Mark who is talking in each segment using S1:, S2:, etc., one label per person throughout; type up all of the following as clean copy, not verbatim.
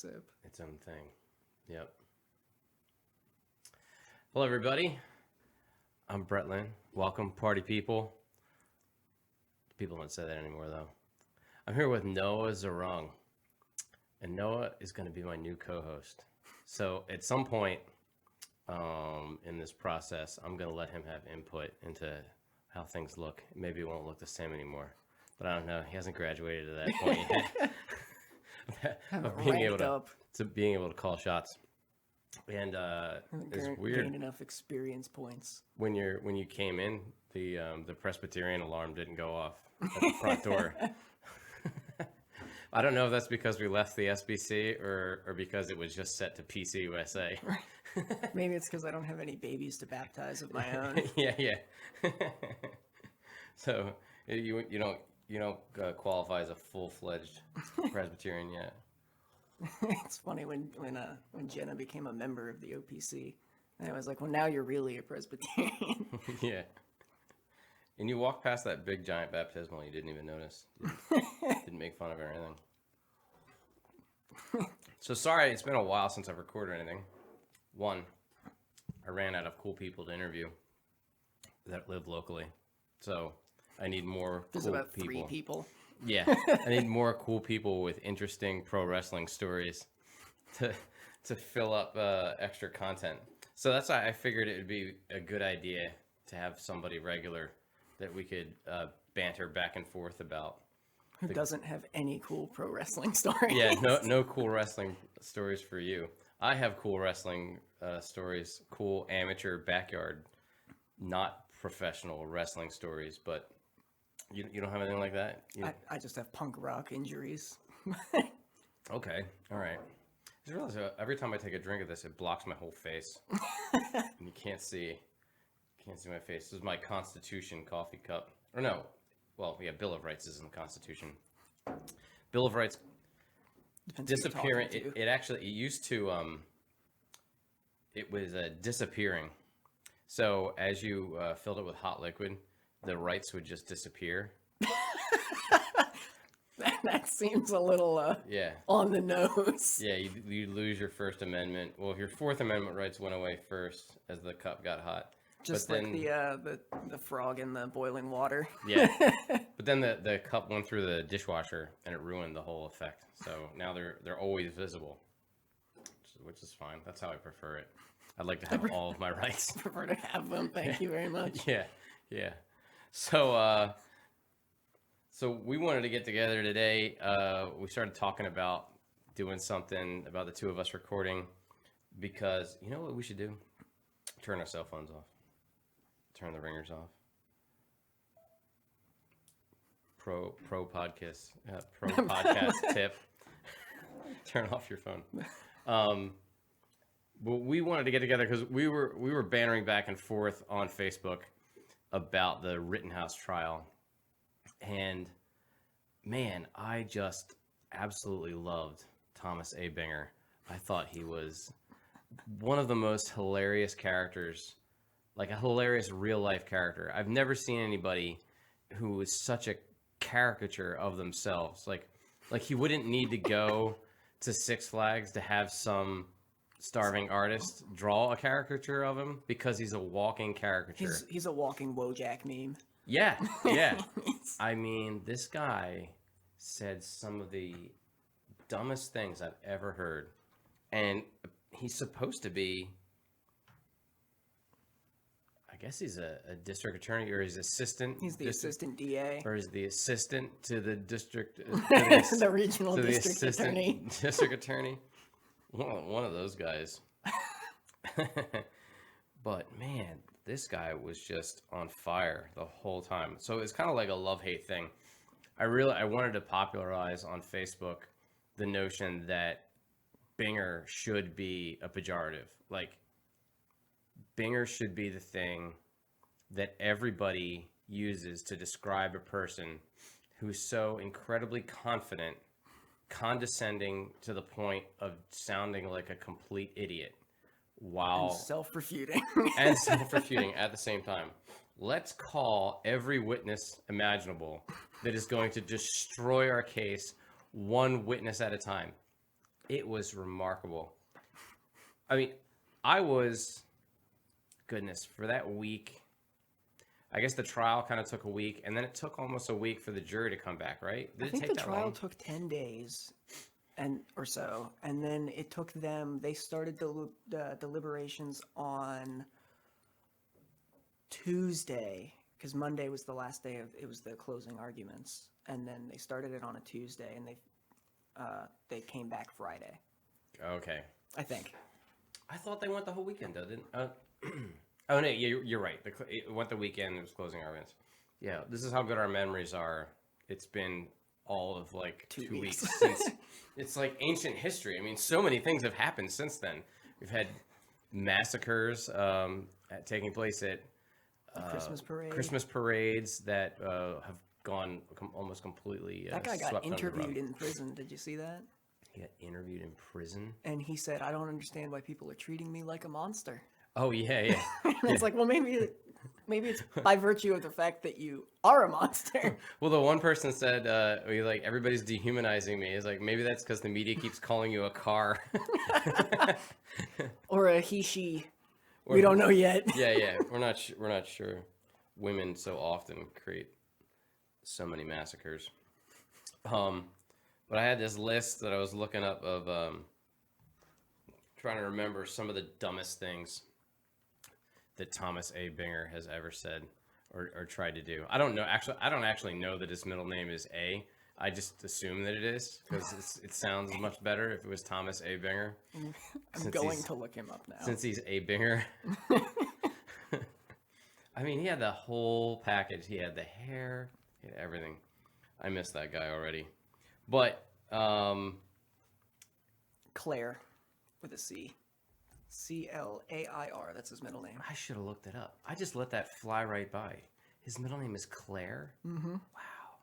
S1: sip.
S2: Its own thing. Yep. Hello, everybody. I'm Bret Lynn. Welcome, party people. People don't say that anymore, though. I'm here with Noah Zehrung. And Noah is going to be my new co-host. So at some point in this process, I'm going to let him have input into how things look. Maybe it won't look the same anymore. But I don't know. He hasn't graduated to that point yet. of being able to call shots. And it's weird.
S1: Gained enough experience points.
S2: When you came in, the Presbyterian alarm didn't go off at the front door. I don't know if that's because we left the SBC or because it was just set to PC USA.
S1: Maybe it's because I don't have any babies to baptize of my own.
S2: Yeah. So you don't qualify as a full-fledged Presbyterian yet.
S1: It's funny when Jenna became a member of the OPC, and I was like, well, now you're really a Presbyterian.
S2: Yeah. And you walked past that big giant baptismal, you didn't even notice. Didn't make fun of it or anything. So sorry, it's been a while since I've recorded anything. One, I ran out of cool people to interview that live locally. So I need more
S1: There's
S2: cool
S1: about
S2: people.
S1: 3 people.
S2: Yeah, I need more cool people with interesting pro wrestling stories to fill up extra content. So that's why I figured it would be a good idea to have somebody regular that we could banter back and forth about.
S1: Who doesn't have any cool pro wrestling stories?
S2: Yeah, no cool wrestling stories for you. I have cool wrestling stories, cool amateur backyard, not professional wrestling stories, but you don't have anything like that?
S1: I just have punk rock injuries.
S2: Okay, all right. I just realized every time I take a drink of this, it blocks my whole face. And you can't see my face. This is my Constitution coffee cup. Or no, well, yeah, Bill of Rights is in the Constitution. Bill of Rights disappearing. It used to, it was disappearing. So as you filled it with hot liquid, the rights would just disappear.
S1: That seems a little on the nose.
S2: Yeah, you lose your First Amendment. Well, if your Fourth Amendment rights went away first as the cup got hot.
S1: Just like the frog in the boiling water.
S2: Yeah, but then the cup went through the dishwasher and it ruined the whole effect. So now they're always visible, which is fine. That's how I prefer it. I'd like to have all of my rights.
S1: I prefer to have them. Thank you very much.
S2: Yeah. So we wanted to get together today. We started talking about doing something about the two of us recording because you know what we should do? Turn our cell phones off. Turn the ringers off. Pro podcast tip. Turn off your phone. But we wanted to get together because we were bantering back and forth on Facebook about the Rittenhouse trial, and man, I just absolutely loved Thomas A. Binger. I thought he was one of the most hilarious characters, like a hilarious real life character. I've never seen anybody who was such a caricature of themselves. Like he wouldn't need to go to Six Flags to have some starving artist draw a caricature of him because he's a walking caricature.
S1: He's a walking Wojak meme.
S2: Yeah. I mean, this guy said some of the dumbest things I've ever heard. And he's supposed to be, I guess he's a district attorney or his assistant.
S1: He's the assistant DA.
S2: Or is the assistant to the district.
S1: The regional district attorney.
S2: District attorney. One of those guys. But man, this guy was just on fire the whole time. So it's kind of like a love-hate thing. I wanted to popularize on Facebook the notion that Binger should be a pejorative. Like, Binger should be the thing that everybody uses to describe a person who's so incredibly confident, condescending to the point of sounding like a complete idiot while
S1: self-refuting
S2: at the same time. Let's call every witness imaginable that is going to destroy our case one witness at a time. It was remarkable. I mean, goodness, for that week, I guess the trial kind of took a week, and then it took almost a week for the jury to come back, right?
S1: I think the trial took 10 days or so, and then it took them, they started the deliberations on Tuesday, because Monday was the last day it was the closing arguments, and then they started it on a Tuesday, and they came back Friday.
S2: Okay.
S1: I think.
S2: I thought they went the whole weekend, though, didn't? Oh no, you're right. It went the weekend. It was closing arguments. Yeah, this is how good our memories are. It's been all of like 2 weeks since. It's like ancient history. I mean, so many things have happened since then. We've had massacres taking place at Christmas parades that have gone almost completely.
S1: That guy got interviewed in prison. Did you see that?
S2: He got interviewed in prison,
S1: and he said, "I don't understand why people are treating me like a monster."
S2: Oh yeah.
S1: It's like, well, maybe it's by virtue of the fact that you are a monster.
S2: Well, the one person said, like, everybody's dehumanizing me. It's like, maybe that's because the media keeps calling you a car.
S1: Or a he, she. We don't know yet.
S2: Yeah. We're not sure. Women so often create so many massacres. But I had this list that I was looking up of trying to remember some of the dumbest things that Thomas A. Binger has ever said or tried to do. I don't know. Actually, I don't actually know that his middle name is A. I just assume that it is because it sounds much better if it was Thomas A. Binger.
S1: I'm going to look him up now.
S2: Since he's A. Binger. I mean, he had the whole package. He had the hair, he had everything. I miss that guy already. But
S1: Claire with a C. Clair. That's his middle name.
S2: I should have looked it up. I just let that fly right by. His middle name is Claire?
S1: Mm-hmm.
S2: Wow.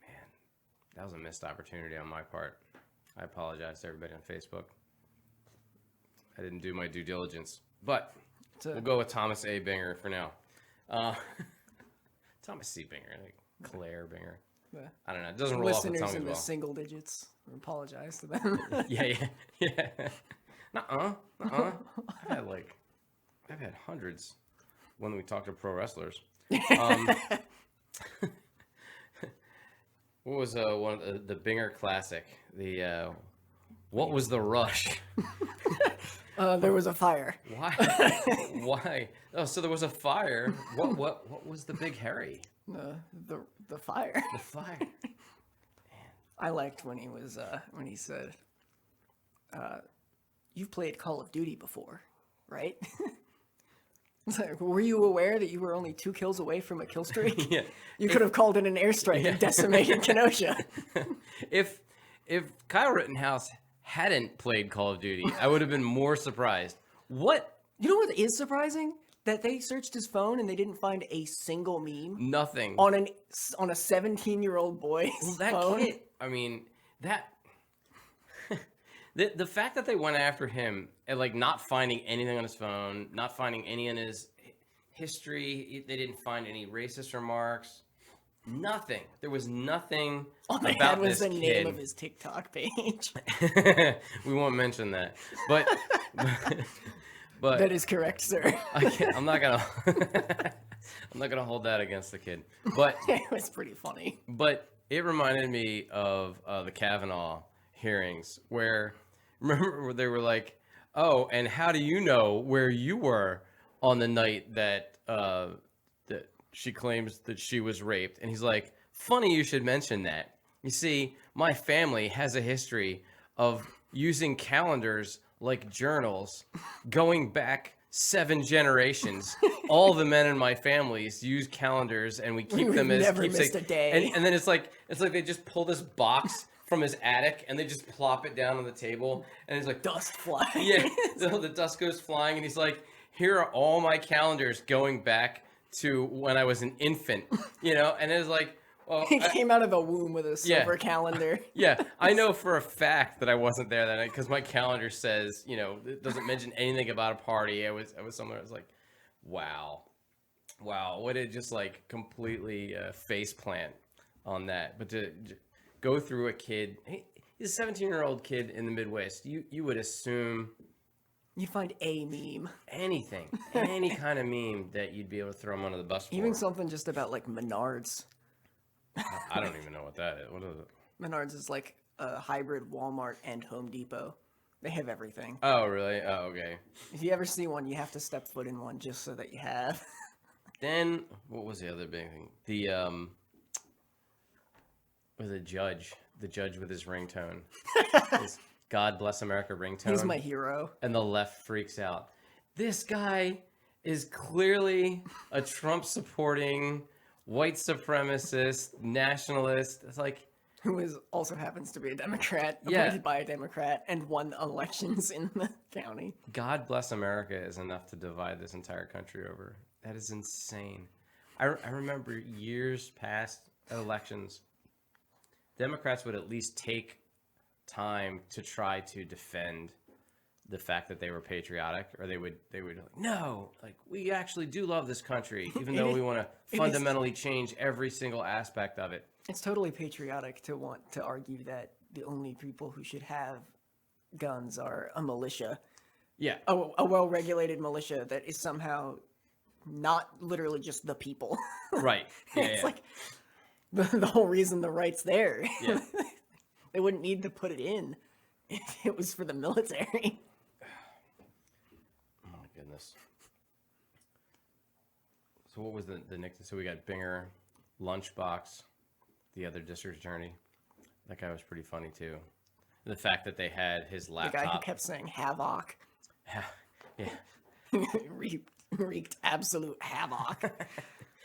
S2: Man, that was a missed opportunity on my part. I apologize to everybody on Facebook. I didn't do my due diligence. But we'll go with Thomas A. Binger for now. Thomas C. Binger, like Claire Binger. I don't know. It doesn't roll off the tongue as well.
S1: Listeners in the single digits. I apologize to them.
S2: Yeah. Nuh-uh. I've had hundreds when we talk to pro wrestlers. What was one of the Binger Classic? What was the rush?
S1: There was a fire.
S2: Why? Oh, so there was a fire. What was the big hurry?
S1: The fire.
S2: The fire.
S1: I liked when he said, "You've played Call of Duty before, right?" It's like, were you aware that you were only 2 kills away from a kill streak?
S2: Yeah.
S1: You could have called in an airstrike and decimated Kenosha.
S2: If Kyle Rittenhouse hadn't played Call of Duty, I would have been more surprised. What?
S1: You know what is surprising? That they searched his phone and they didn't find a single meme.
S2: Nothing.
S1: On a 17-year-old boy's phone.
S2: Kid, I mean, that... the fact that they went after him and, like, not finding anything on his phone, not finding any in his history, they didn't find any racist remarks. Nothing. There was nothing
S1: all they
S2: about
S1: had was
S2: this
S1: the
S2: kid.
S1: name of his TikTok page.
S2: We won't mention that. But
S1: that is correct, sir.
S2: I'm not gonna hold that against the kid. But
S1: it was pretty funny.
S2: But it reminded me of the Kavanaugh hearings, where remember where they were like, "Oh, and how do you know where you were on the night that that she claims that she was raped?" And he's like, "Funny you should mention that. You see, my family has a history of using calendars like journals going back 7 generations. All the men in my families use calendars, and we keep them as
S1: never
S2: keepsake."
S1: missed a day.
S2: And then it's like they just pull this box from his attic and they just plop it down on the table, and it's like
S1: dust flying.
S2: Yeah, the dust goes flying, and he's like, "Here are all my calendars going back to when I was an infant," and it was like, well,
S1: he came out of the womb with a silver calendar.
S2: Yeah, I know for a fact that I wasn't there that night because my calendar says, it doesn't mention anything about a party. I was somewhere. I was like, wow, what a just like completely face plant on that. But to go through a kid, he's He's a 17-year-old kid in the Midwest. You would assume
S1: You find a meme.
S2: anything, any kind of meme that you'd be able to throw him under the bus for.
S1: Even something just about like Menards.
S2: I don't even know what that is. What is it?
S1: Menards is like a hybrid Walmart and Home Depot. They have everything.
S2: Oh, really? Oh, okay.
S1: If you ever see one, you have to step foot in one just so that you have.
S2: Then what was the other big thing? The judge with his ringtone, his "God Bless America" ringtone.
S1: He's my hero.
S2: And the left freaks out. This guy is clearly a Trump-supporting, white supremacist, nationalist. It's like,
S1: Who also happens to be a Democrat,
S2: Yeah.
S1: appointed by a Democrat, and won elections in the county.
S2: God Bless America is enough to divide this entire country over. That is insane. I remember years past elections, Democrats would at least take time to try to defend the fact that they were patriotic, or they would like, no, like, we actually do love this country, even though we want to fundamentally change every single aspect of it.
S1: It's totally patriotic to want to argue that the only people who should have guns are a militia,
S2: Yeah,
S1: a well-regulated militia that is somehow not literally just the people.
S2: right. Yeah,
S1: It's
S2: yeah.
S1: like the whole reason the right's there.
S2: Yeah.
S1: They wouldn't need to put it in if it was for the military.
S2: Oh my goodness. So what was the nickname? So we got Binger, Lunchbox, the other district attorney. That guy was pretty funny too. The fact that they had his
S1: The
S2: laptop.
S1: guy who kept saying havoc
S2: Yeah.
S1: wreaked absolute havoc.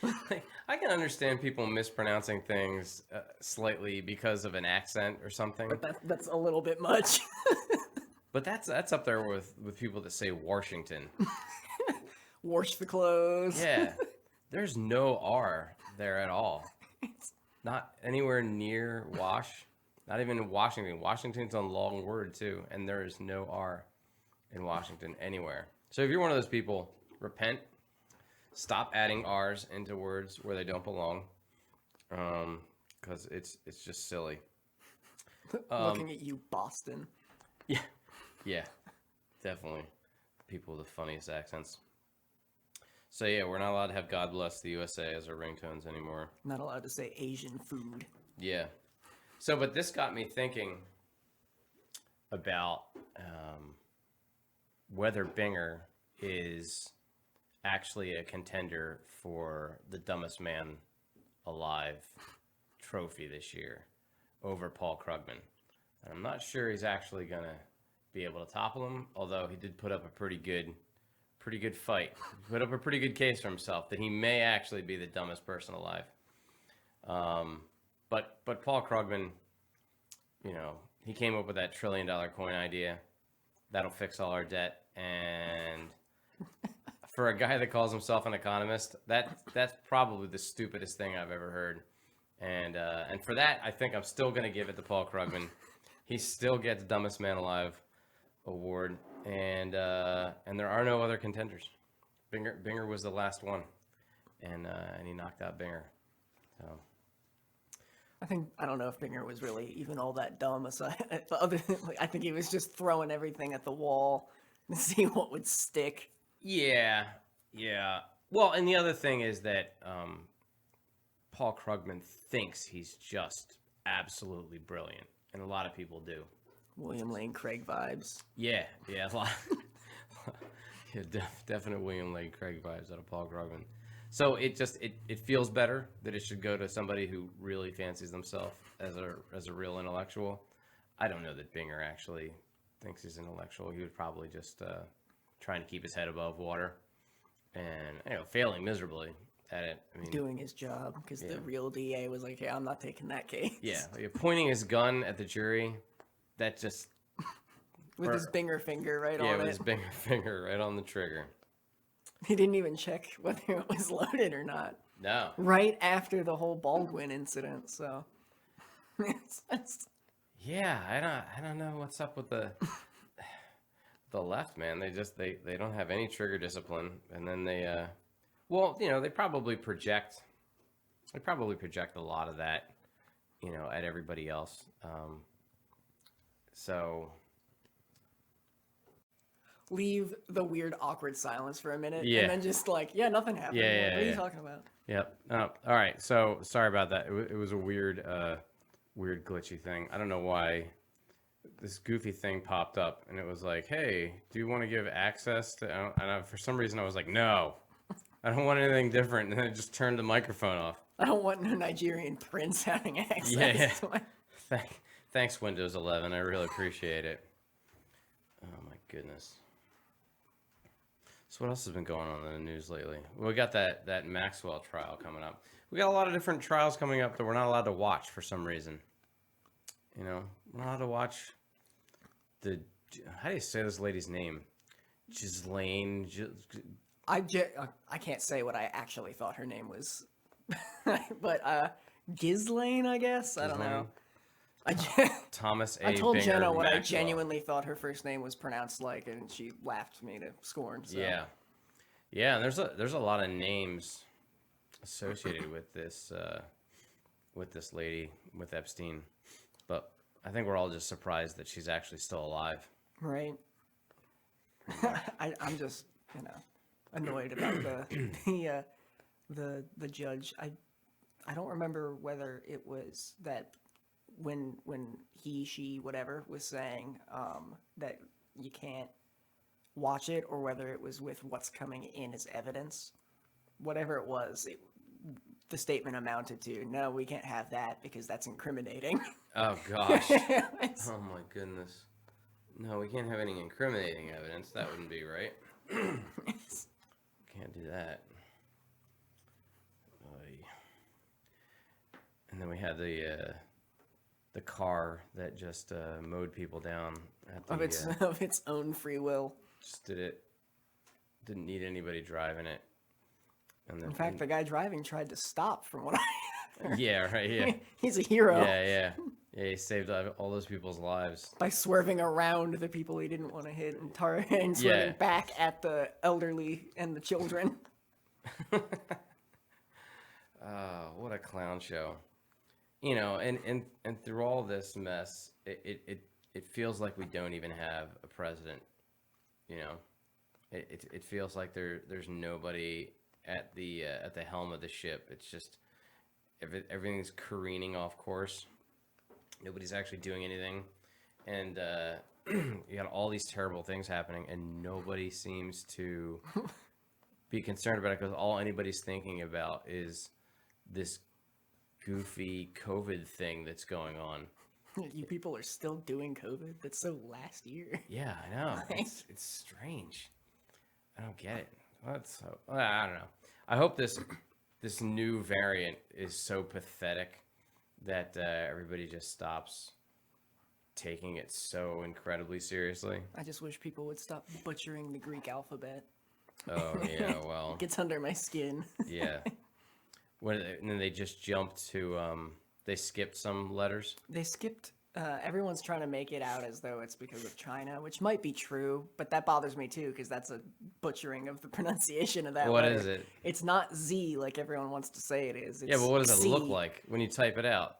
S2: Like, I can understand people mispronouncing things slightly because of an accent or something,
S1: That's a little bit much.
S2: but that's up there with people that say Washington.
S1: Wash the clothes.
S2: Yeah, there's no R there at all. Not anywhere near wash. Not even in Washington. Washington's a long word too, and there is no R in Washington anywhere. So if you're one of those people, repent. Stop adding R's into words where they don't belong, because it's just silly.
S1: Looking at you, Boston.
S2: Yeah, definitely. People with the funniest accents. So yeah, we're not allowed to have "God Bless the USA" as our ringtones anymore.
S1: Not allowed to say Asian food.
S2: Yeah. So, but this got me thinking about whether Binger is actually a contender for the dumbest man alive trophy this year over Paul Krugman. And I'm not sure he's actually going to be able to topple him, although he did put up a pretty good fight. He put up a pretty good case for himself that he may actually be the dumbest person alive. But Paul Krugman, you know, he came up with that $1 trillion coin idea. That'll fix all our debt. And for a guy that calls himself an economist, that's probably the stupidest thing I've ever heard. And for that, I think I'm still going to give it to Paul Krugman. He still gets Dumbest Man Alive award, and there are no other contenders. Binger was the last one, and he knocked out Binger. So
S1: I don't know if Binger was really even all that dumb. Aside, other than, like, I think he was just throwing everything at the wall to see what would stick.
S2: yeah. Well, and the other thing is that Paul Krugman thinks he's just absolutely brilliant, and a lot of people do.
S1: William Lane Craig vibes.
S2: Yeah, a lot. Yeah, definite William Lane Craig vibes out of Paul Krugman. So it feels better that it should go to somebody who really fancies themselves as a real intellectual. I don't know that Binger actually thinks he's intellectual. He was probably just trying to keep his head above water, and failing miserably at it. I mean,
S1: Doing his job, because the real DA was like, "Yeah, I'm not taking that case."
S2: yeah, like, pointing his gun at the jury, that just
S1: With his Binger finger right on
S2: with
S1: it.
S2: his finger right on the trigger.
S1: He didn't even check whether it was loaded or not.
S2: No.
S1: Right after the whole Baldwin incident, so it's
S2: Yeah, I don't know what's up with the left, man. They don't have any trigger discipline, and then they they probably project a lot of that, at everybody else. So
S1: Leave the weird, awkward silence for a minute,
S2: Yeah.
S1: and then just like, yeah, nothing happened.
S2: Yeah,
S1: What are you
S2: yeah.
S1: talking about?
S2: Yep. Oh, all right. So sorry about that. It was a weird, weird glitchy thing. I don't know why this goofy thing popped up, and it was like, "Hey, do you want to give access to?" For some reason, I was like, "No, I don't want anything different." And then it just turned the microphone off.
S1: I don't want no Nigerian prince having access
S2: Yeah.
S1: to my...
S2: Thanks, Windows 11. I really appreciate it. Oh my goodness. So what else has been going on in the news lately? We got that Maxwell trial coming up. We got a lot of different trials coming up that we're not allowed to watch for some reason. You know, we're not allowed to watch how do you say this lady's name? Ghislaine.
S1: I can't say what I actually thought her name was, but Ghislaine, I guess. I don't know.
S2: Thomas A.
S1: I told
S2: Binger
S1: Jenna what I
S2: Maxwell.
S1: genuinely thought her first name was pronounced like, and she laughed me to scorn. So.
S2: Yeah. And there's a lot of names associated with this lady, with Epstein, but I think we're all just surprised that she's actually still alive.
S1: Right. I'm just annoyed about the judge. I don't remember whether it was that when he, she, whatever was saying that you can't watch it, or whether it was with what's coming in as evidence. Whatever it was, the statement amounted to, no, we can't have that because that's incriminating.
S2: Oh gosh. Oh my goodness. No, we can't have any incriminating evidence. That wouldn't be right. Can't do that. Oy. And then we had the car that just mowed people down at the,
S1: of its own free will.
S2: just didn't need anybody driving it. And then,
S1: In fact, the guy driving tried to stop, from what I heard.
S2: yeah, right, yeah.
S1: He's a hero.
S2: Yeah, he saved all those people's lives.
S1: By swerving around the people he didn't want to hit and swerving back at the elderly and the children.
S2: What a clown show. You know, and through all this mess, it feels like we don't even have a president. You know, it feels like there's nobody at the helm of the ship. It's just everything's careening off course. Nobody's actually doing anything, and you got all these terrible things happening, and nobody seems to be concerned about it, because all anybody's thinking about is this goofy COVID thing that's going on.
S1: You people are still doing COVID? That's so last year.
S2: Yeah, I know. It's strange. I don't get it. I don't know. I hope this new variant is so pathetic that everybody just stops taking it so incredibly seriously.
S1: I just wish people would stop butchering the Greek alphabet.
S2: Oh yeah, well.
S1: It gets under my skin.
S2: Yeah. And then they just jumped to they skipped some letters.
S1: They skipped. Everyone's trying to make it out as though it's because of China, which might be true, but that bothers me too, because that's a butchering of the pronunciation of that
S2: What
S1: letter.
S2: is it?
S1: It's not Z like everyone wants to say it is. It's
S2: Yeah, but what does it
S1: C.
S2: look like when you type it out?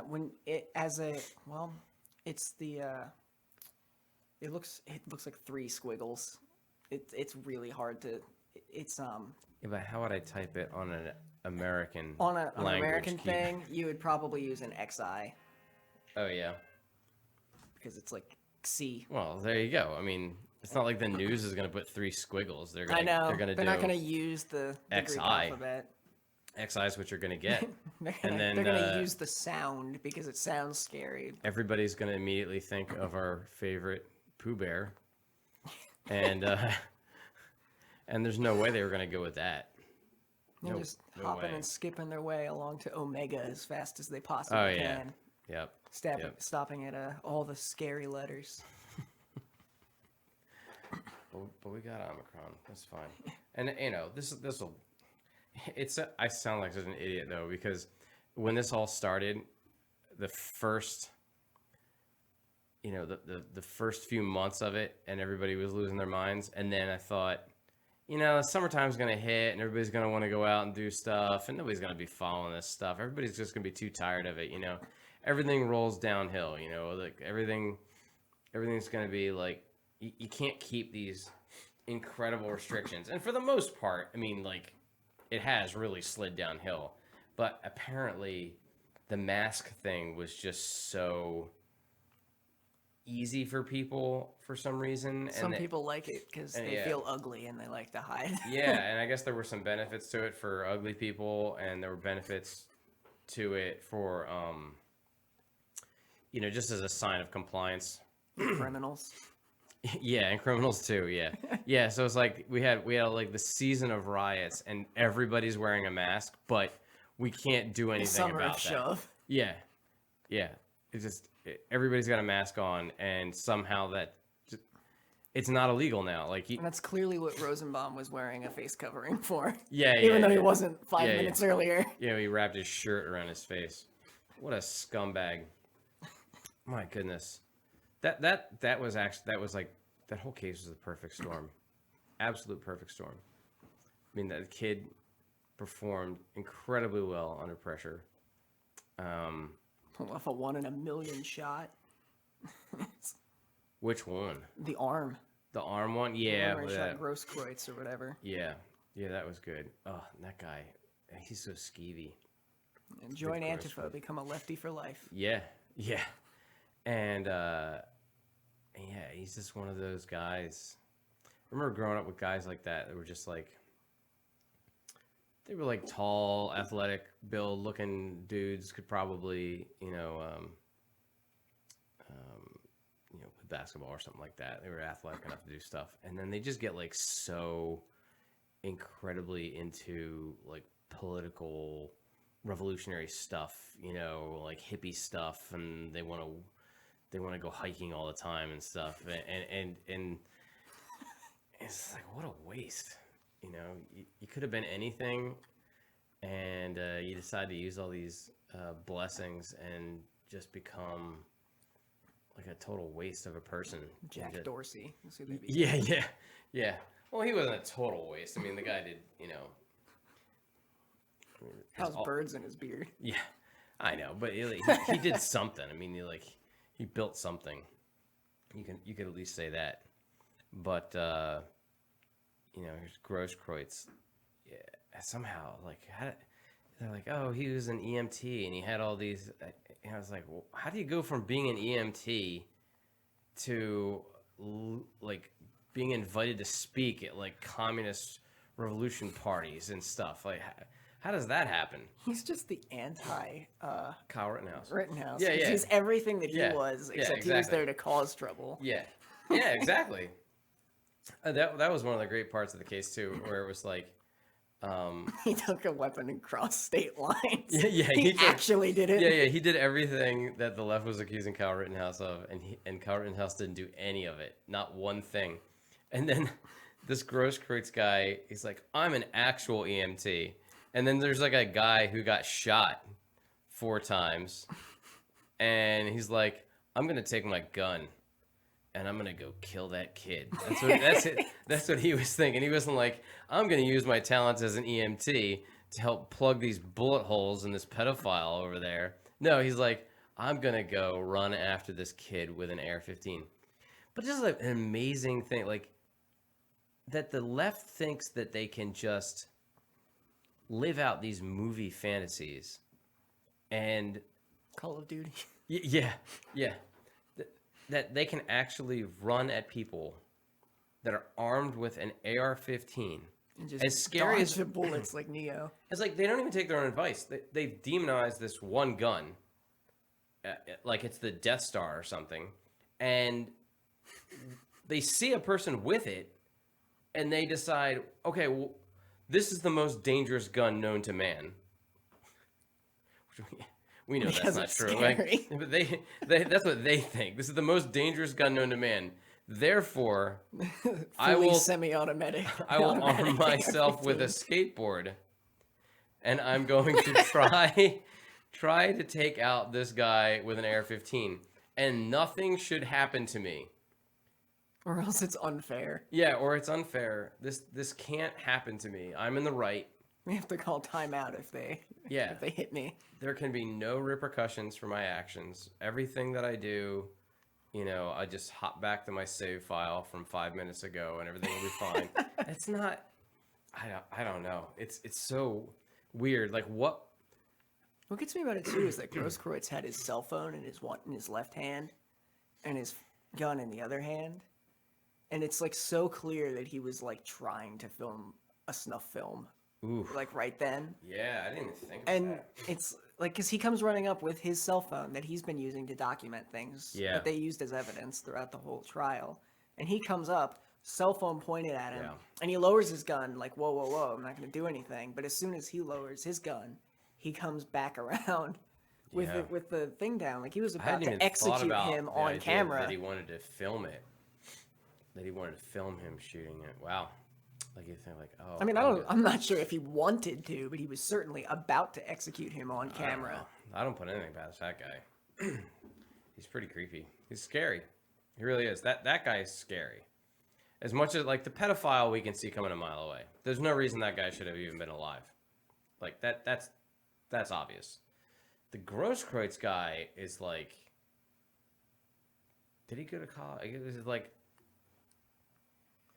S1: When it it's the it looks like three squiggles. It's really hard to. It's
S2: Yeah, but how would I type it on an American
S1: on an
S2: language
S1: American
S2: keyboard?
S1: thing, you would probably use an XI
S2: Oh yeah.
S1: because it's like C.
S2: Well, there you go. I mean, it's not like the news is going to put three squiggles. They're going
S1: I know.
S2: They're going to do
S1: not going to use the Greek
S2: XI.
S1: alphabet.
S2: XI is what you're going to get.
S1: They're
S2: then,
S1: going to use the sound because it sounds scary.
S2: Everybody's going to immediately think of our favorite Pooh Bear, and and there's no way they were going to go with that.
S1: They're
S2: Nope,
S1: just
S2: no
S1: hopping
S2: way.
S1: and skipping their way along to Omega as fast as they possibly can.
S2: Yep.
S1: Stopping at all the scary letters.
S2: But we got Omicron. That's fine. And you know, this will. I sound like such an idiot though, because when this all started, the first, the first few months of it, and everybody was losing their minds, and then I thought, summertime's gonna hit, and everybody's gonna want to go out and do stuff, and nobody's gonna be following this stuff. Everybody's just gonna be too tired of it. Everything rolls downhill. Like everything everything's going to be like, you can't keep these incredible restrictions. And for the most part, I mean, like, it has really slid downhill. But apparently, the mask thing was just so easy for people for some reason.
S1: Some people like it because they feel ugly and they like to hide.
S2: Yeah, and I guess there were some benefits to it for ugly people, and there were benefits to it for, just as a sign of compliance.
S1: Criminals.
S2: Yeah, and criminals too. Yeah, yeah. So it's like we had like the season of riots, and everybody's wearing a mask, but we can't do anything about that.
S1: Shove.
S2: Yeah, yeah. It's just everybody's got a mask on, and somehow it's not illegal now. Like
S1: and that's clearly what Rosenbaum was wearing a face covering for.
S2: Yeah,
S1: even though he wasn't 5 minutes earlier.
S2: Yeah, he wrapped his shirt around his face. What a scumbag! My goodness. That was like that whole case was a perfect storm, absolute perfect storm. I mean, that kid performed incredibly well under pressure.
S1: Pull off a 1 in a million shot.
S2: Which one?
S1: The arm.
S2: The arm one, yeah.
S1: Shot Grosskreutz or whatever.
S2: Yeah, that was good. Oh, that guy, he's so skeevy.
S1: And join Antifa, become a lefty for life.
S2: Yeah. And yeah, he's just one of those guys. I remember growing up with guys like that were just like, they were like tall, athletic, build-looking dudes, could probably, play basketball or something like that. They were athletic enough to do stuff, and then they just get like so incredibly into like political, revolutionary stuff, like hippie stuff, and they want to go hiking all the time and stuff, and it's like, what a waste. You could have been anything, and you decide to use all these blessings and just become like a total waste of a person.
S1: Jack Dorsey.
S2: Yeah. Well, he wasn't a total waste. I mean, the guy did,
S1: has birds in his beard.
S2: Yeah, I know, but he did something. I mean, he built something. You could at least say that. But here's Grosskreutz. Yeah, somehow they're like, oh, he was an EMT and he had all these. And I was like, well, how do you go from being an EMT to like being invited to speak at like communist revolution parties and stuff? Like, how does that happen?
S1: He's just the anti
S2: Kyle Rittenhouse.
S1: Yeah. He's everything that he was, except he was there to cause trouble.
S2: Yeah, exactly. That was one of the great parts of the case too, where it was like,
S1: he took a weapon and crossed state lines.
S2: Yeah,
S1: he actually did it.
S2: Yeah, he did everything that the left was accusing Kyle Rittenhouse of, and Kyle Rittenhouse didn't do any of it, not one thing. And then this Grosskreutz guy, he's like, I'm an actual EMT. And then there's like a guy who got shot 4 times, and he's like, I'm gonna take my gun and I'm gonna go kill that kid. That's what he was thinking. He wasn't like, I'm gonna use my talents as an EMT to help plug these bullet holes in this pedophile over there. No, he's like, I'm gonna go run after this kid with an AR-15. But this is like an amazing thing, like that the left thinks that they can just live out these movie fantasies and
S1: Call of Duty.
S2: Yeah. That they can actually run at people that are armed with an AR-15.
S1: And just as scary as the bullets like Neo.
S2: It's like they don't even take their own advice. They've demonized this one gun, like it's the Death Star or something, and they see a person with it, and they decide, okay, well, this is the most dangerous gun known to man. We know that's not true. Like, but they that's what they think. This is the most dangerous gun known to man. Therefore, I will
S1: semi-automatic.
S2: I will arm myself with a skateboard, and I'm going to try to take out this guy with an AR-15, and nothing should happen to me.
S1: Or else it's unfair.
S2: Yeah, or it's unfair. This can't happen to me. I'm in the right.
S1: We have to call timeout if they hit me.
S2: There can be no repercussions for my actions. Everything that I do, I just hop back to my save file from 5 minutes ago and everything will be fine. It's not. I don't know. It's so weird. Like what?
S1: What gets me about it too is that Grosskreutz had his cell phone in his left hand, and his gun in the other hand, and it's like so clear that he was like trying to film a snuff film,
S2: Ooh.
S1: like right then.
S2: Yeah, I didn't even think of
S1: And
S2: that.
S1: it's like because he comes running up with his cell phone that he's been using to document things
S2: Yeah.
S1: that they used as evidence throughout the whole trial, and he comes up, cell phone pointed at him,
S2: Yeah.
S1: and he lowers his gun like whoa whoa whoa, I'm not going to do anything. But as soon as he lowers his gun, he comes back around with
S2: Yeah.
S1: with the thing down, like he was
S2: I
S1: about
S2: hadn't even
S1: to
S2: thought
S1: execute
S2: about
S1: him
S2: the
S1: on
S2: idea
S1: camera.
S2: that he wanted to film it. That he wanted to film him shooting it. Wow. Like you think, like, oh.
S1: I mean, I'm not sure if he wanted to, but he was certainly about to execute him on camera.
S2: I don't put anything past that guy. He's pretty creepy. He's scary. He really is. That guy is scary. As much as like the pedophile, we can see coming a mile away. There's no reason that guy should have even been alive. Like that's obvious. The Grosskreutz guy is like, did he go to college? Is it like,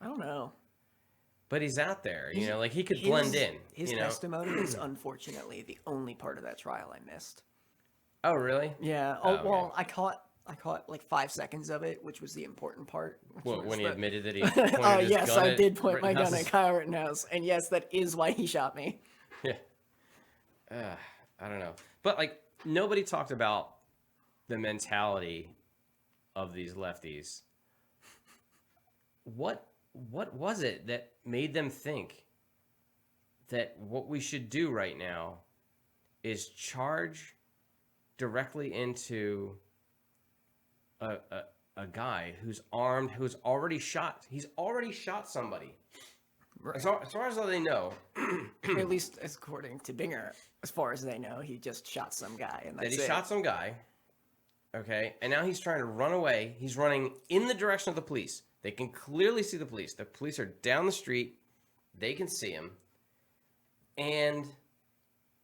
S1: I don't know.
S2: but he's out there,
S1: He's-
S2: like he could blend in.
S1: His testimony is unfortunately the only part of that trial I missed.
S2: Oh, really?
S1: Yeah.
S2: Oh,
S1: Oh,
S2: okay.
S1: well, I caught like 5 seconds of it, which was the important part.
S2: Well, when he admitted that he
S1: Oh
S2: pointed his
S1: yes,
S2: gun
S1: I
S2: at
S1: did point my gun at
S2: Rittenhouse's-
S1: Kyle Rittenhouse, and yes, that is why he shot me.
S2: Yeah. I don't know. But like nobody talked about the mentality of these lefties. What was it that made them think that what we should do right now is charge directly into a guy who's armed, who's already shot. He's already shot somebody.
S1: Right.
S2: As far as they know,
S1: At least according to Binger, as far as they know, he just shot some guy, and
S2: that
S1: that's
S2: he
S1: it.
S2: shot some guy. Okay, and now he's trying to run away. He's running in the direction of the police. They can clearly see the police. The police are down the street. They can see him. And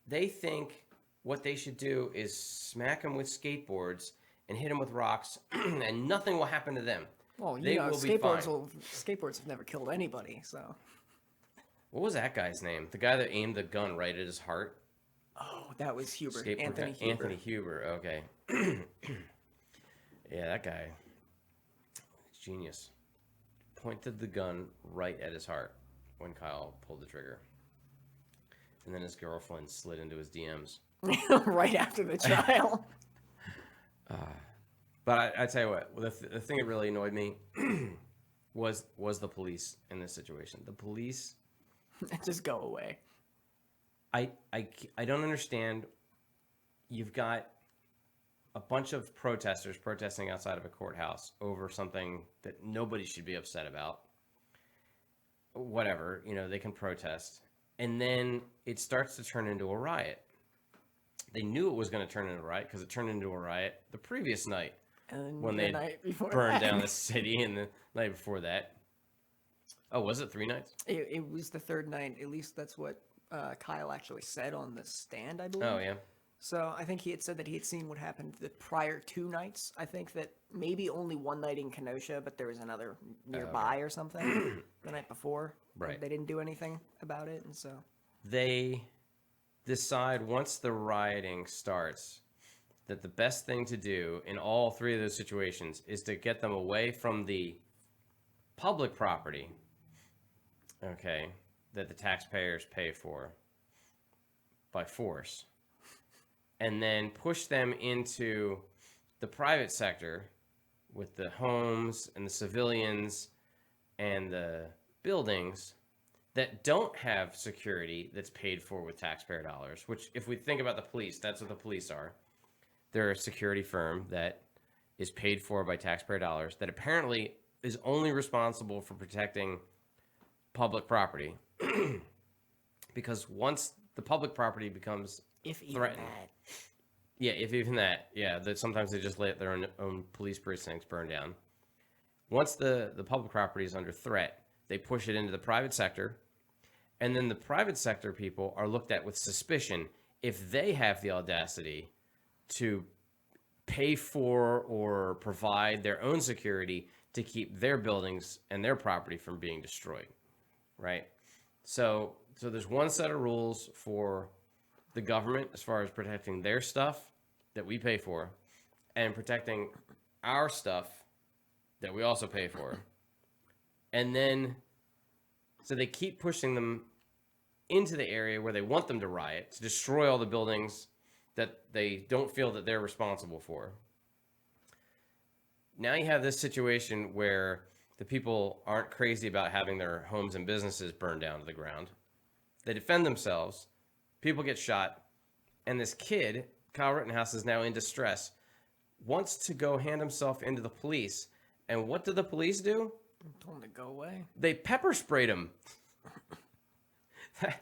S2: they think what they should do is smack him with skateboards and hit him with rocks, and nothing will happen to them.
S1: Well,
S2: They will be fine.
S1: skateboards have never killed anybody, so.
S2: What was that guy's name? The guy that aimed the gun right at his heart?
S1: Oh, that was Huber.
S2: Skateboard
S1: Anthony
S2: guy.
S1: Huber.
S2: Anthony Huber, okay. Yeah, that guy. Genius. Pointed the gun right at his heart when Kyle pulled the trigger. And then his girlfriend slid into his DMs.
S1: Right after the trial.
S2: But I tell you what, the thing that really annoyed me was the police in this situation. The police,
S1: Just go away.
S2: I don't understand. You've got a bunch of protesters protesting outside of a courthouse over something that nobody should be upset about. Whatever, they can protest. And then it starts to turn into a riot. They knew it was going to turn into a riot because it turned into a riot the previous night
S1: And
S2: when
S1: the
S2: they
S1: night before
S2: burned
S1: that.
S2: down the city, and the night before that. Oh, was it 3 nights?
S1: It was the third night. At least that's what Kyle actually said on the stand, I believe.
S2: Oh, yeah.
S1: So I think he had said that he had seen what happened the prior 2 nights. I think that maybe only one night in Kenosha, but there was another nearby or something the night before.
S2: Right.
S1: They didn't do anything about it, and so.
S2: They decide once the rioting starts that the best thing to do in all 3 of those situations is to get them away from the public property, okay, that the taxpayers pay for by force, and then push them into the private sector with the homes and the civilians and the buildings that don't have security that's paid for with taxpayer dollars, which if we think about the police, that's what the police are. They're a security firm that is paid for by taxpayer dollars that apparently is only responsible for protecting public property. Because once the public property becomes
S1: If even
S2: threatened.
S1: that.
S2: Yeah, if even that. Yeah, that sometimes they just let their own police precincts burn down. Once the public property is under threat, they push it into the private sector, and then the private sector people are looked at with suspicion if they have the audacity to pay for or provide their own security to keep their buildings and their property from being destroyed, right? So there's one set of rules for the government as far as protecting their stuff that we pay for and protecting our stuff that we also pay for. And then, so they keep pushing them into the area where they want them to riot, to destroy all the buildings that they don't feel that they're responsible for. Now you have this situation where the people aren't crazy about having their homes and businesses burned down to the ground. They defend themselves. People get shot. And this kid, Kyle Rittenhouse, is now in distress, wants to go hand himself into the police. And what did the police do?
S1: Told him to go away.
S2: They pepper sprayed him.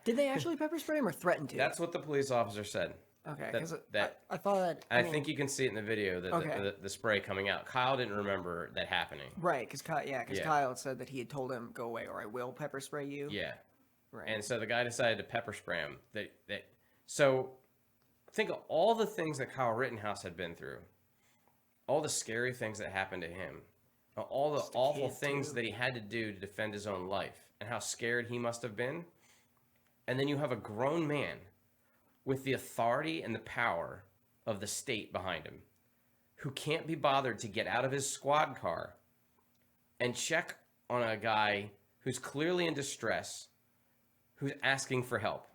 S1: Did they actually pepper spray him or threaten to?
S2: That's what the police officer said.
S1: Okay, because
S2: that
S1: I thought that.
S2: I think you can see it in the video, the spray coming out. Kyle didn't remember that happening.
S1: Right, because Kyle said that he had told him, go away or I will pepper spray you.
S2: Yeah.
S1: Right.
S2: And so the guy decided to pepper spray him. So think of all the things that Kyle Rittenhouse had been through, all the scary things that happened to him, all the awful things that he had to do to defend his own life, and how scared he must have been. And then you have a grown man with the authority and the power of the state behind him, who can't be bothered to get out of his squad car and check on a guy who's clearly in distress, who's asking for help.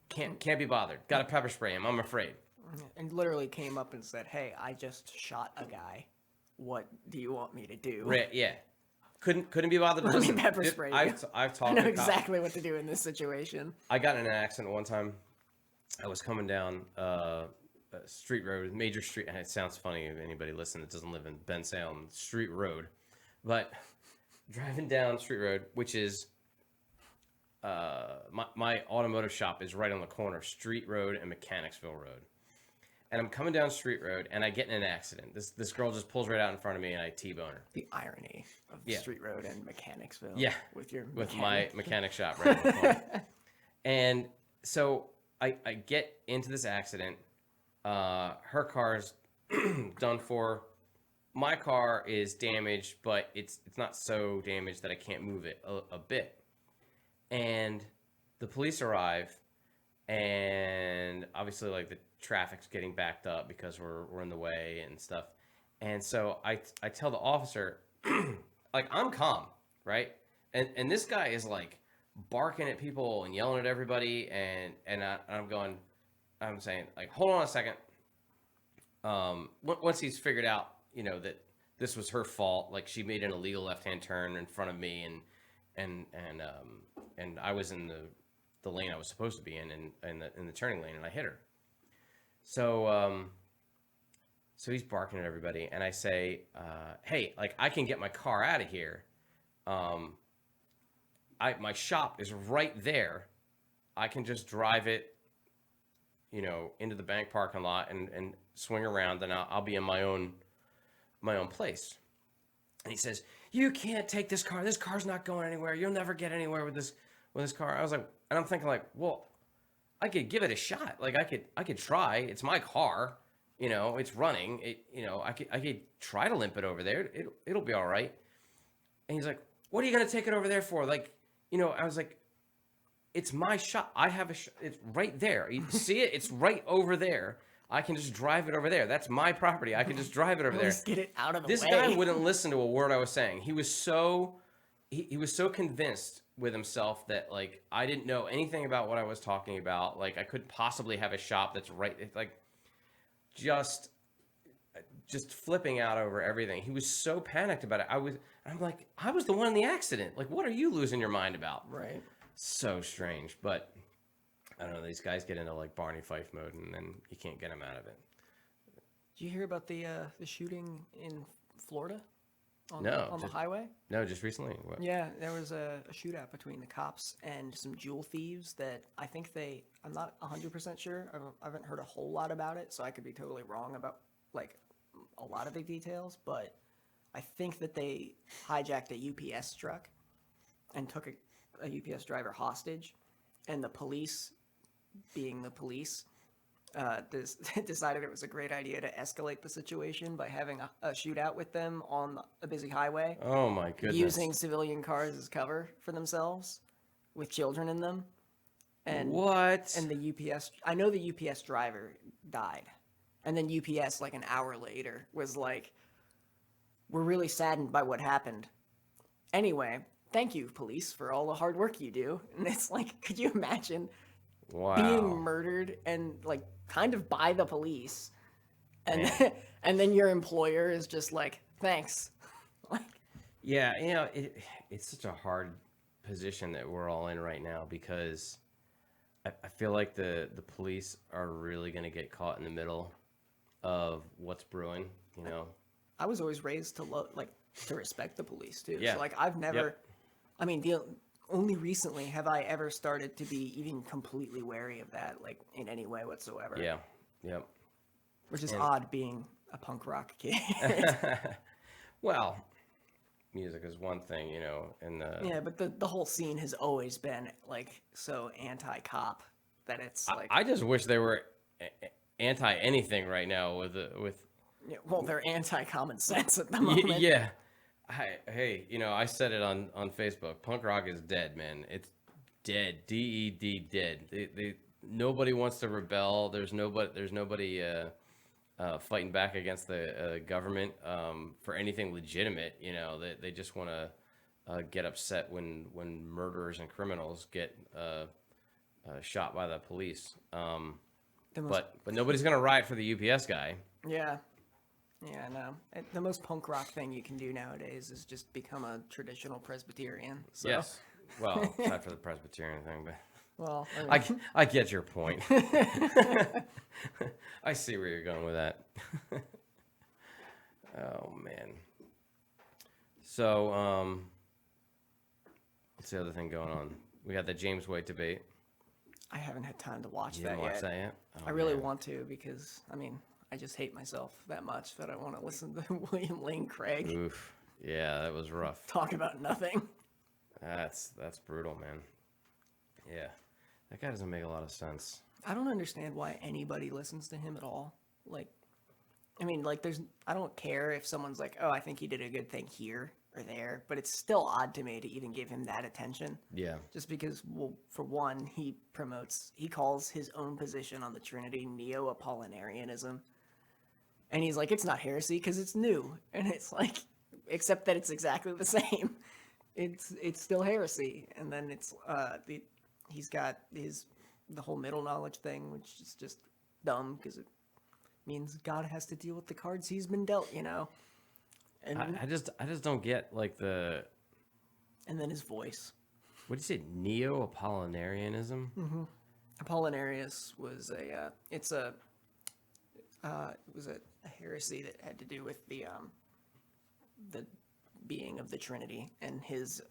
S2: Can't be bothered. Got to pepper spray him. I'm afraid.
S1: And literally came up and said, "Hey, I just shot a guy. What do you want me to do?"
S2: Right? Yeah. Couldn't be bothered.
S1: Let me pepper spray you.
S2: I've talked.
S1: I know exactly what to do in this situation.
S2: I got in an accident one time. I was coming down a street road, major street. And it sounds funny if anybody listening that doesn't live in Ben Salem, street road, but driving down street road, which is my automotive shop is right on the corner of Street Road and Mechanicsville Road. And I'm coming down Street Road, and I get in an accident. This girl just pulls right out in front of me, and I T-bone her.
S1: The irony of Street Road and Mechanicsville.
S2: Yeah,
S1: with
S2: my mechanic shop right in the corner. And so I get into this accident. Her car's done for. My car is damaged, but it's not so damaged that I can't move it a bit. And the police arrive, and obviously, like, the traffic's getting backed up because we're in the way and stuff. And so I tell the officer, like, I'm calm, right? And this guy is, like, barking at people and yelling at everybody, and I'm saying, like, hold on a second. Once he's figured out, that this was her fault, like, she made an illegal left-hand turn in front of me, and I was in the lane I was supposed to be in the turning lane, and I hit her. So he's barking at everybody, and I say, hey, like, I can get my car out of here. My shop is right there. I can just drive it, into the bank parking lot and swing around, and I'll be in my own place. And he says, you can't take this car. This car's not going anywhere. You'll never get anywhere with this car. I was like, and I'm thinking, like, well, I could give it a shot. Like, I could try. It's my car. It's running. I could try to limp it over there. It'll be all right. And he's like, what are you going to take it over there for? Like, I was like, it's my shop. I have it's right there. You see it? It's right over there. I can just drive it over there. That's my property. I can just drive it over there.
S1: Just get it out of the way.
S2: This guy wouldn't listen to a word I was saying. He was so convinced with himself that, like, I didn't know anything about what I was talking about. Like, I couldn't possibly have a shop that's right. It's like, just flipping out over everything. He was so panicked about it. I'm like, I was the one in the accident. Like, what are you losing your mind about?
S1: Right.
S2: So strange. But I don't know. These guys get into, like, Barney Fife mode, and then you can't get them out of it.
S1: Did you hear about the shooting in Florida? On the highway?
S2: No, just recently. What?
S1: Yeah, there was a shootout between the cops and some jewel thieves that I think I'm not 100% sure. I haven't heard a whole lot about it, so I could be totally wrong about, like, a lot of the details, but I think that they hijacked a UPS truck and took a UPS driver hostage, and the police, being the police, decided it was a great idea to escalate the situation by having a shootout with them on a busy highway,
S2: Oh my goodness.
S1: using civilian cars as cover for themselves with children in them. And
S2: What?
S1: and the UPS, I know the UPS driver died. And then UPS, like an hour later, was like, we're really saddened by what happened. Anyway, thank you, police, for all the hard work you do. And it's like, could you imagine being
S2: Wow.
S1: murdered and like kind of by the police, and
S2: Man.
S1: and then your employer is just like, thanks. Like,
S2: Yeah, it's such a hard position that we're all in right now because I feel like the police are really going to get caught in the middle of what's brewing, you know?
S1: I was always raised to to respect the police too.
S2: Yeah.
S1: So like I've never,
S2: Yep.
S1: I mean, only recently have I ever started to be even completely wary of that, like in any way whatsoever.
S2: Yeah. Yep.
S1: Which is
S2: And-
S1: odd being a punk rock kid.
S2: Well, music is one thing, you know, and
S1: Yeah, but the whole scene has always been like so anti-cop that it's like,
S2: I just wish they were anti anything right now with
S1: yeah, well, they're anti-common sense at the moment.
S2: yeah. Hey, you know, I said it on Facebook. Punk rock is dead, man. It's dead. DED dead. Nobody wants to rebel. There's nobody fighting back against the government for anything legitimate. You know, they just want to get upset when murderers and criminals get shot by the police.
S1: The most,
S2: But nobody's gonna riot for the UPS guy.
S1: yeah, yeah, no. The most punk rock thing you can do nowadays is just become a traditional Presbyterian. So,
S2: Yes. Well, aside for the Presbyterian thing, but
S1: well,
S2: I get your point. I see where you're going with that. Oh man. So what's the other thing going on? We got the James White debate.
S1: I haven't had time to watch
S2: You
S1: that
S2: didn't watch
S1: yet.
S2: that yet? Oh,
S1: I really
S2: man.
S1: want to because I mean I just hate myself that much that I want to listen to William Lane Craig
S2: Oof. Yeah, that was rough.
S1: talk about nothing.
S2: That's brutal, man. Yeah. That guy doesn't make a lot of sense.
S1: I don't understand why anybody listens to him at all. Like, I mean, like, I don't care if someone's like, oh, I think he did a good thing here or there, but it's still odd to me to even give him that attention.
S2: Yeah.
S1: Just because, well, for one, he calls his own position on the Trinity Neo-Apollinarianism. And he's like, it's not heresy because it's new. And it's like, except that it's exactly the same. It's still heresy. And then it's, he's got the whole middle knowledge thing, which is just dumb because it means God has to deal with the cards he's been dealt, you know? And
S2: I just don't get like the
S1: and then his voice.
S2: what do you say, Neo-Apollinarianism?
S1: Apollinarius was it was a heresy that had to do with the being of the Trinity, and his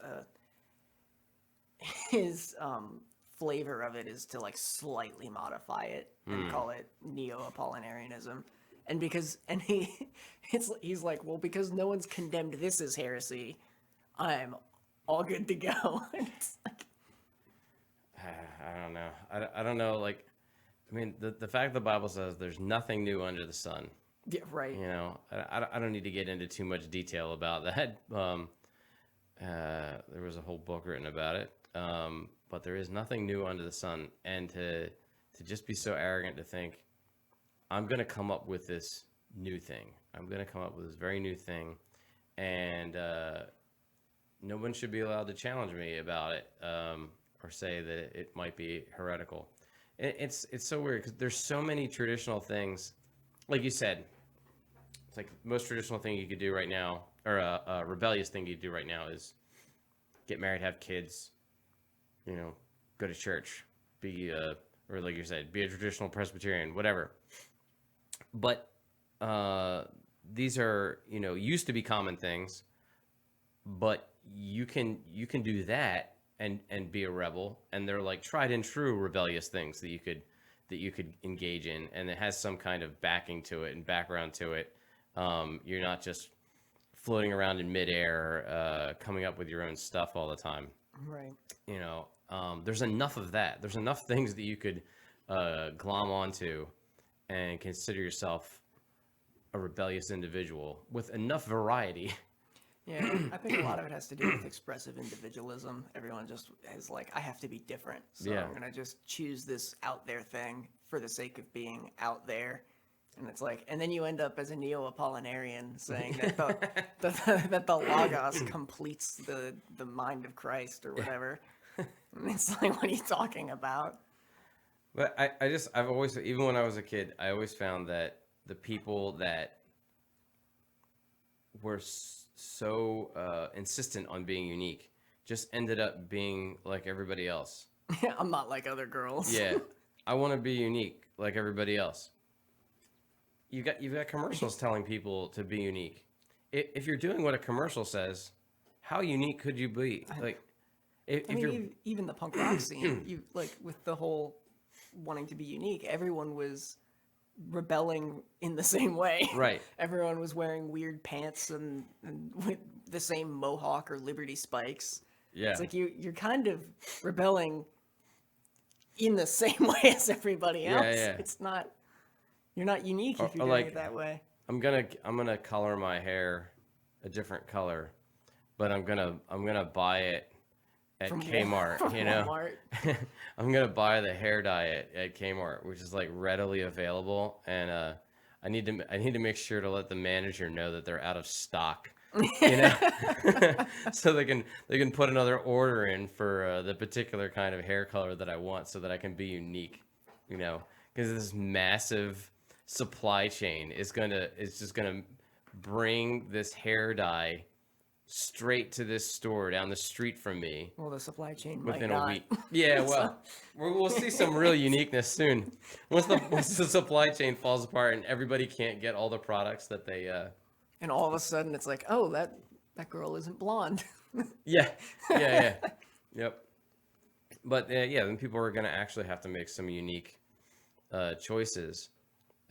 S1: flavor of it is to like slightly modify it and call it Neo-Apollinarianism. And he's like, well, because no one's condemned this as heresy, I'm all good to go. And it's like,
S2: I don't know. I don't know. Like, I mean, the fact the Bible says there's nothing new under the sun.
S1: yeah, right.
S2: You know, I don't need to get into too much detail about that. There was a whole book written about it. But there is nothing new under the sun. And to just be so arrogant to think, I'm going to come up with this new thing. I'm going to come up with this very new thing. And no one should be allowed to challenge me about it or say that it might be heretical. It's so weird because there's so many traditional things. Like you said, it's like the most traditional thing you could do right now, or a rebellious thing you do right now is get married, have kids, you know, go to church, be or like you said, be a traditional Presbyterian, whatever. But these are, you know, used to be common things, but you can do that and be a rebel, and they're like tried and true rebellious things that you could engage in, and it has some kind of backing to it and background to it. You're not just floating around in midair, coming up with your own stuff all the time.
S1: Right.
S2: You know, there's enough of that. There's enough things that you could glom onto and consider yourself a rebellious individual with enough variety.
S1: Yeah, I think a lot of it has to do with expressive individualism. Everyone just is like, I have to be different, so
S2: Yeah.
S1: I'm gonna just choose this out there thing for the sake of being out there. And it's like, and then you end up as a neo-Apollinarian saying that that the Logos completes the mind of Christ or whatever. And it's like, what are you talking about?
S2: But I've always, even when I was a kid, I always found that the people that were so insistent on being unique just ended up being like everybody else.
S1: I'm not like other girls.
S2: Yeah, I want to be unique like everybody else. You've got commercials telling people to be unique. If you're doing what a commercial says, how unique could you be? Like, if
S1: I
S2: you're
S1: mean, even the punk rock scene, you like with the whole wanting to be unique, everyone was rebelling in the same way.
S2: right,
S1: Everyone was wearing weird pants and with the same mohawk or Liberty spikes.
S2: yeah,
S1: It's like you're kind of rebelling in the same way as everybody else.
S2: yeah.
S1: It's not you're not unique if
S2: Or
S1: you're doing
S2: like,
S1: it that way.
S2: I'm gonna color my hair a different color, but I'm gonna buy it at
S1: From
S2: Kmart,
S1: from
S2: you know.
S1: Walmart.
S2: I'm gonna buy the hair dye at Kmart, which is like readily available, and I need to make sure to let the manager know that they're out of stock, you know, so they can put another order in for the particular kind of hair color that I want, so that I can be unique, you know, because this massive supply chain is just gonna bring this hair dye straight to this store down the street from me
S1: Well, the supply chain
S2: within
S1: might
S2: a
S1: not.
S2: week. Yeah, well, we'll see some real uniqueness soon. Once the supply chain falls apart and everybody can't get all the products that they
S1: And all of a sudden, it's like, oh, that girl isn't blonde.
S2: yeah, yep. But yeah, then people are gonna actually have to make some unique choices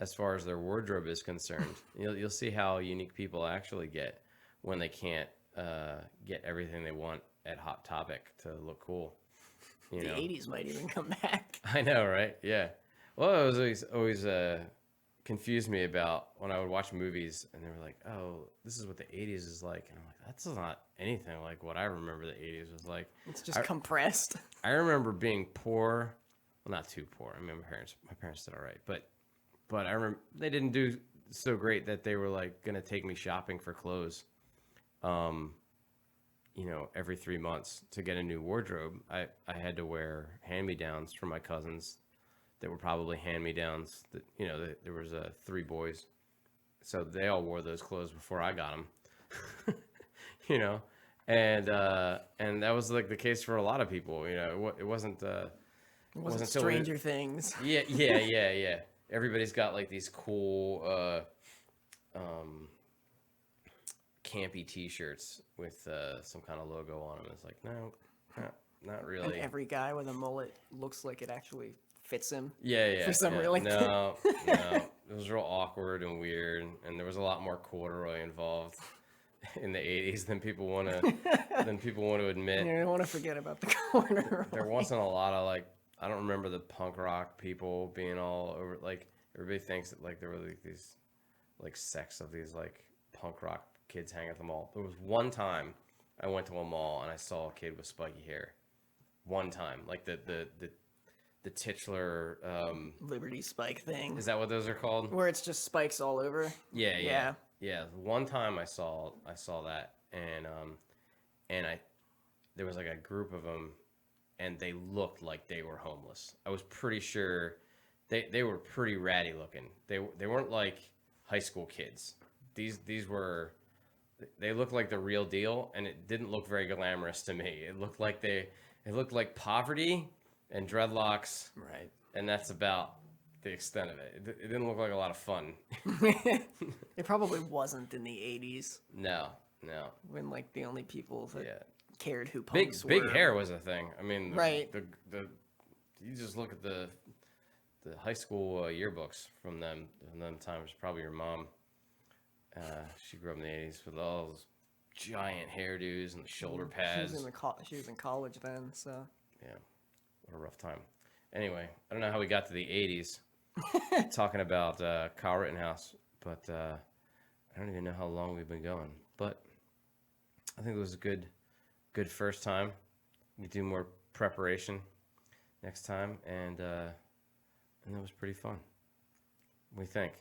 S2: as far as their wardrobe is concerned. You'll see how unique people actually get when they can't get everything they want at Hot Topic to look cool. You
S1: The
S2: know?
S1: 80s might even come back.
S2: I know, right? Yeah. Well, it was always confused me about when I would watch movies and they were like, "Oh, this is what the '80s is like," and I'm like, "That's not anything like what I remember the '80s was like."
S1: It's just compressed.
S2: I remember being poor. Well, not too poor. I mean, my parents did all right, but I remember they didn't do so great that they were like gonna take me shopping for clothes. You know, every 3 months to get a new wardrobe. I had to wear hand-me-downs from my cousins that were probably hand-me-downs. That, you know, there was 3 boys, so they all wore those clothes before I got them. You know, and that was like the case for a lot of people. You know, it wasn't.
S1: It wasn't
S2: until
S1: Stranger Things.
S2: Yeah. Everybody's got like these cool campy T-shirts with some kind of logo on them. It's like, no, not
S1: And
S2: really.
S1: every guy with a mullet looks like it actually fits him.
S2: Yeah.
S1: For some
S2: yeah.
S1: reason.
S2: No. It was real awkward and weird, and there was a lot more corduroy involved in the '80s than people want to admit.
S1: You don't want to forget about the corner.
S2: There wasn't a lot of like, I don't remember the punk rock people being all over. Like, everybody thinks that like there were like these like sects of these like punk rock kids hanging at the mall. There was one time I went to a mall and I saw a kid with spiky hair. One time, like the titular
S1: Liberty spike thing.
S2: is that what those are called?
S1: Where it's just spikes all over.
S2: Yeah. One time I saw that, and there was like a group of them, and they looked like they were homeless. I was pretty sure they were pretty ratty looking. They weren't like high school kids. These were, they looked like the real deal, and it didn't look very glamorous to me. It looked like poverty and dreadlocks,
S1: Right.
S2: and that's about the extent of it. It didn't look like a lot of fun.
S1: It probably wasn't in the 80s
S2: No.
S1: when like the only people that
S2: Yeah.
S1: cared who punks
S2: Big
S1: were.
S2: hair was a thing. I mean,
S1: Right.
S2: The you just look at the high school yearbooks from them times. Probably your mom. She grew up in the '80s with all those giant hairdos and the shoulder pads.
S1: She was in college then, so
S2: Yeah, what a rough time. Anyway, I don't know how we got to the '80s. talking about Kyle Rittenhouse, but I don't even know how long we've been going. But I think it was a good first time. We do more preparation next time, and that was pretty fun. What do you think?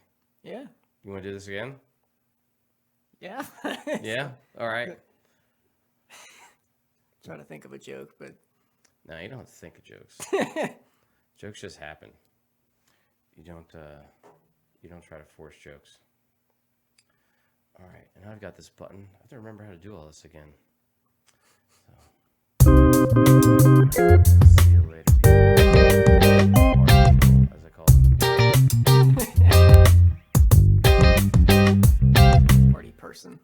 S1: Yeah.
S2: You want to do this again?
S1: Yeah.
S2: Yeah? All right.
S1: Trying to think of a joke, but
S2: No, you don't have to think of jokes. Jokes just happen. You don't try to force jokes. All right, and I've got this button. I have to remember how to do all this again. So, see you later. Or, as I call them.
S1: party person.